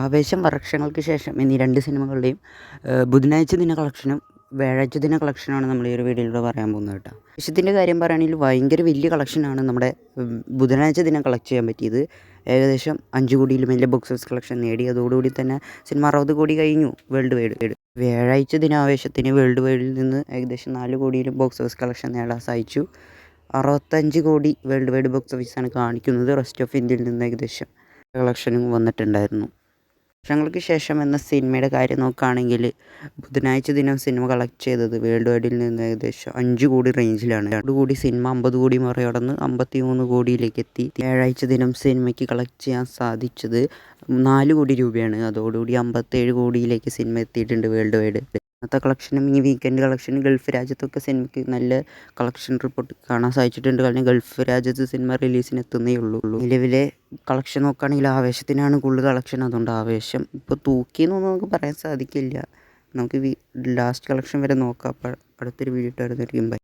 ആവേശം വർഷങ്ങൾക്ക് ശേഷം എന്നീ 2 സിനിമകളുടെയും ബുധനാഴ്ച ദിന കളക്ഷനും വ്യാഴാഴ്ച ദിന കളക്ഷനുമാണ് നമ്മൾ ഈ ഒരു വീഡിയോയിലൂടെ പറയാൻ പോകുന്നത് കേട്ടോ. ആവേശത്തിൻ്റെ കാര്യം പറയുകയാണെങ്കിൽ ഭയങ്കര വലിയ കളക്ഷനാണ് നമ്മുടെ ബുധനാഴ്ച ദിനം കളക്ട് ചെയ്യാൻ പറ്റിയത്. ഏകദേശം 5 കോടിയിലും വലിയ ബോക്സ് ഓഫീസ് കളക്ഷൻ നേടി. അതോടുകൂടി തന്നെ സിനിമ 60 കോടി കഴിഞ്ഞു വേൾഡ് വൈഡ്. വ്യാഴാഴ്ച ദിന ആവേശത്തിന് വേൾഡ് വൈഡിൽ നിന്ന് ഏകദേശം 4 കോടിയിലും ബോക്സ് ഓഫീസ് കളക്ഷൻ നേടാൻ സാധിച്ചു. 65 കോടി വേൾഡ് വൈഡ് ബോക്സ് ഓഫീസാണ് കാണിക്കുന്നത്. റെസ്റ്റ് ഓഫ് ഇന്ത്യയിൽ നിന്ന് ഏകദേശം കളക്ഷനും വന്നിട്ടുണ്ടായിരുന്നു. വർഷങ്ങൾക്ക് ശേഷം എന്ന സിനിമയുടെ കാര്യം നോക്കുകയാണെങ്കിൽ ബുധനാഴ്ച ദിനം സിനിമ കളക്ട് ചെയ്തത് വേൾഡ് വൈഡിൽ നിന്ന് ഏകദേശം 5 കോടി റേഞ്ചിലാണ്. അതോടുകൂടി സിനിമ 50 കോടി മറികടന്ന് 53 കോടിയിലേക്ക് എത്തി. വ്യാഴാഴ്ച ദിനം സിനിമയ്ക്ക് കളക്ട് ചെയ്യാൻ സാധിച്ചത് 4 കോടി രൂപയാണ്. അതോടുകൂടി 57 കോടിയിലേക്ക് സിനിമ എത്തിയിട്ടുണ്ട് വേൾഡ് വൈഡ്. ഇന്നത്തെ കളക്ഷനും ഈ വീക്കെൻഡ് കളക്ഷനും ഗൾഫ് രാജ്യത്തൊക്കെ സിനിമയ്ക്ക് നല്ല കളക്ഷൻ റിപ്പോർട്ട് കാണാൻ സാധിച്ചിട്ടുണ്ട്. കാരണം ഗൾഫ് രാജ്യത്ത് സിനിമ റിലീസിന് എത്തുന്നേ ഉള്ളൂ. നിലവിലെ കളക്ഷൻ നോക്കുകയാണെങ്കിൽ ആവേശത്തിനാണ് കൂടുതൽ കളക്ഷൻ. അതുകൊണ്ട് ആവേശം ഇപ്പോൾ തൂക്കിയെന്നൊന്നും നമുക്ക് പറയാൻ സാധിക്കില്ല. നമുക്ക് ലാസ്റ്റ് കളക്ഷൻ വരെ നോക്കാം. അപ്പോൾ അടുത്തൊരു വീഡിയോ ഇട്ട് വരുന്നതായിരിക്കും. ബൈ.